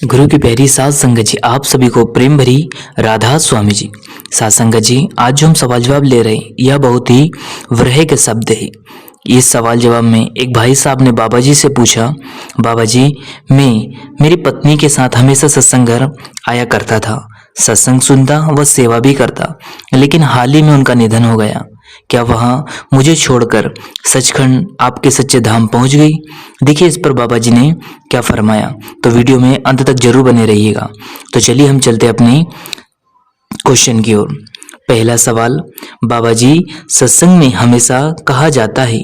गुरु की प्यारी सात संगत जी, आप सभी को प्रेम भरी राधा स्वामी जी। सात संगत जी, आज जो हम सवाल जवाब ले रहे हैं यह बहुत ही वरह के शब्द है। इस सवाल जवाब में एक भाई साहब ने बाबा जी से पूछा, बाबा जी मैं मेरी पत्नी के साथ हमेशा सत्संग घर आया करता था, सत्संग सुनता व सेवा भी करता, लेकिन हाल ही में उनका निधन हो गया। क्या वहाँ मुझे छोड़कर सचखंड आपके सच्चे धाम पहुंच गई? देखिए इस पर बाबा जी ने क्या फरमाया, तो वीडियो में अंत तक जरूर बने रहिएगा। तो चलिए हम चलते अपने क्वेश्चन की ओर। पहला सवाल, बाबा जी सत्संग में हमेशा कहा जाता है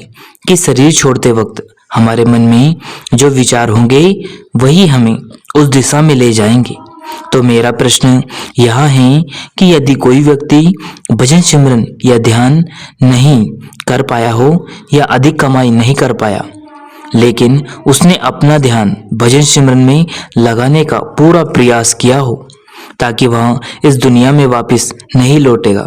कि शरीर छोड़ते वक्त हमारे मन में जो विचार होंगे वही हमें उस दिशा में ले जाएंगे। तो मेरा प्रश्न यह है कि यदि कोई व्यक्ति भजन सिमरन या ध्यान नहीं कर पाया हो या अधिक कमाई नहीं कर पाया, लेकिन उसने अपना ध्यान भजन सिमरन में लगाने का पूरा प्रयास किया हो ताकि वह इस दुनिया में वापस नहीं लौटेगा,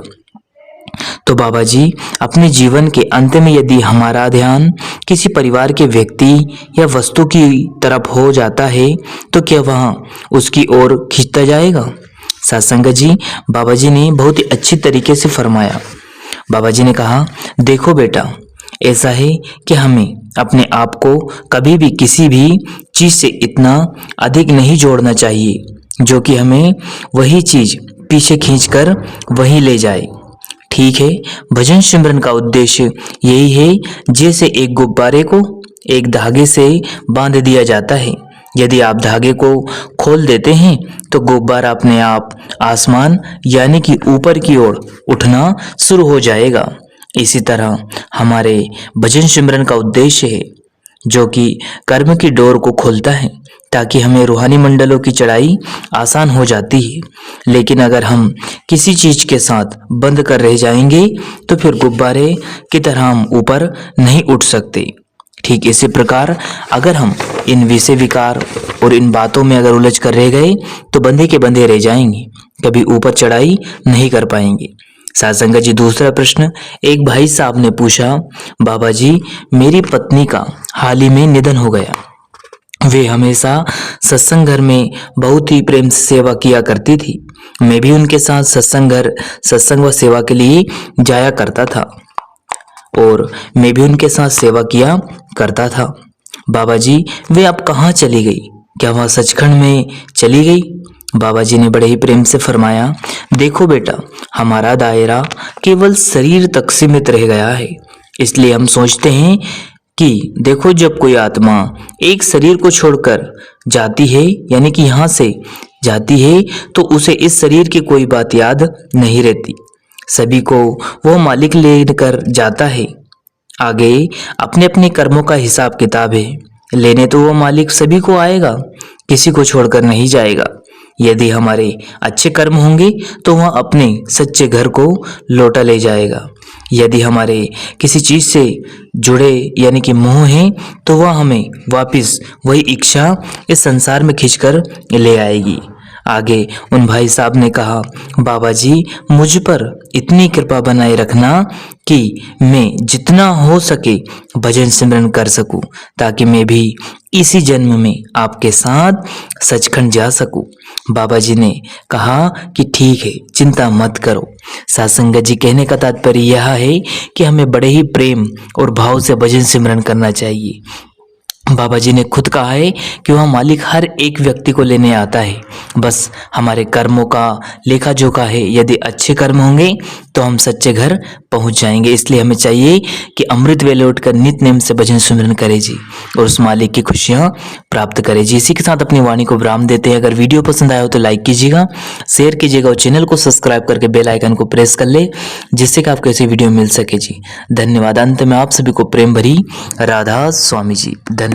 तो बाबा जी अपने जीवन के अंत में यदि हमारा ध्यान किसी परिवार के व्यक्ति या वस्तु की तरफ हो जाता है तो क्या वह उसकी ओर खींचता जाएगा? सत्संगत जी, बाबा जी ने बहुत ही अच्छी तरीके से फरमाया। बाबा जी ने कहा, देखो बेटा, ऐसा है कि हमें अपने आप को कभी भी किसी भी चीज से इतना अधिक नहीं जोड़ना चाहिए जो कि हमें वही चीज पीछे खींचकर वहीं ले जाए। ठीक है, भजन सिमरन का उद्देश्य यही है जैसे एक गुब्बारे को एक धागे से बांध दिया जाता है। यदि आप धागे को खोल देते हैं तो गुब्बारा अपने आप आसमान यानी कि ऊपर की ओर उठना शुरू हो जाएगा। इसी तरह हमारे भजन सिमरन का उद्देश्य है जो कि कर्म की डोर को खोलता है ताकि हमें रूहानी मंडलों की चढ़ाई आसान हो जाती है। लेकिन अगर हम किसी चीज के साथ बंद कर रह जाएंगे तो फिर गुब्बारे की तरह हम ऊपर नहीं उठ सकते। ठीक इसी प्रकार अगर हम इन विषय विकार और इन बातों में अगर उलझ कर रह गए तो बंधे के बंधे रह जाएंगे, कभी ऊपर चढ़ाई नहीं कर पाएंगे। सत्संगत जी, दूसरा प्रश्न एक भाई साहब ने पूछा, बाबा जी मेरी पत्नी का हाल ही में निधन हो गया। वे हमेशा सत्संग घर में बहुत ही प्रेम से सेवा किया करती थी। मैं भी उनके साथ सत्संग घर सत्संग व सेवा के लिए जाया करता था और मैं भी उनके साथ सेवा किया करता था। बाबा जी वे अब कहाँ चली गई? क्या वह सचखंड में चली गई? बाबा जी ने बड़े ही प्रेम से फरमाया, देखो बेटा, हमारा दायरा केवल शरीर तक सीमित रह गया है, इसलिए हम सोचते हैं कि देखो जब कोई आत्मा एक शरीर को छोड़कर जाती है यानी कि यहाँ से जाती है तो उसे इस शरीर की कोई बात याद नहीं रहती। सभी को वो मालिक लेकर जाता है। आगे अपने अपने कर्मों का हिसाब किताब है, लेने तो वो मालिक सभी को आएगा, किसी को छोड़कर नहीं जाएगा। यदि हमारे अच्छे कर्म होंगे तो वह अपने सच्चे घर को लौटा ले जाएगा। यदि हमारे किसी चीज से जुड़े यानी कि मोह है तो वह हमें वापस वही इच्छा इस संसार में खींचकर ले आएगी। आगे उन भाई साहब ने कहा, बाबा जी मुझ पर इतनी कृपा बनाए रखना कि मैं जितना हो सके भजन सिमरन कर सकूं ताकि मैं भी इसी जन्म में आपके साथ सचखंड जा सकूं। बाबा जी ने कहा कि ठीक है, चिंता मत करो। सत्संगत जी, कहने का तात्पर्य यह है कि हमें बड़े ही प्रेम और भाव से भजन सिमरन करना चाहिए। बाबा जी ने खुद कहा है कि वह मालिक हर एक व्यक्ति को लेने आता है, बस हमारे कर्मों का लेखा जोखा है। यदि अच्छे कर्म होंगे तो हम सच्चे घर पहुंच जाएंगे। इसलिए हमें चाहिए कि अमृत वेले उठकर नित्य नेम से भजन सिमरन करें जी और उस मालिक की खुशियां प्राप्त करें जी। इसी के साथ अपनी वाणी को विराम देते हैं। अगर वीडियो पसंद आया हो तो लाइक कीजिएगा, शेयर कीजिएगा और चैनल को सब्सक्राइब करके बेल आइकन को प्रेस कर ले जिससे कि आपको ऐसी वीडियो मिल सके जी। धन्यवाद। अंत में आप सभी को प्रेम भरी राधा स्वामी जी। धन्यवाद।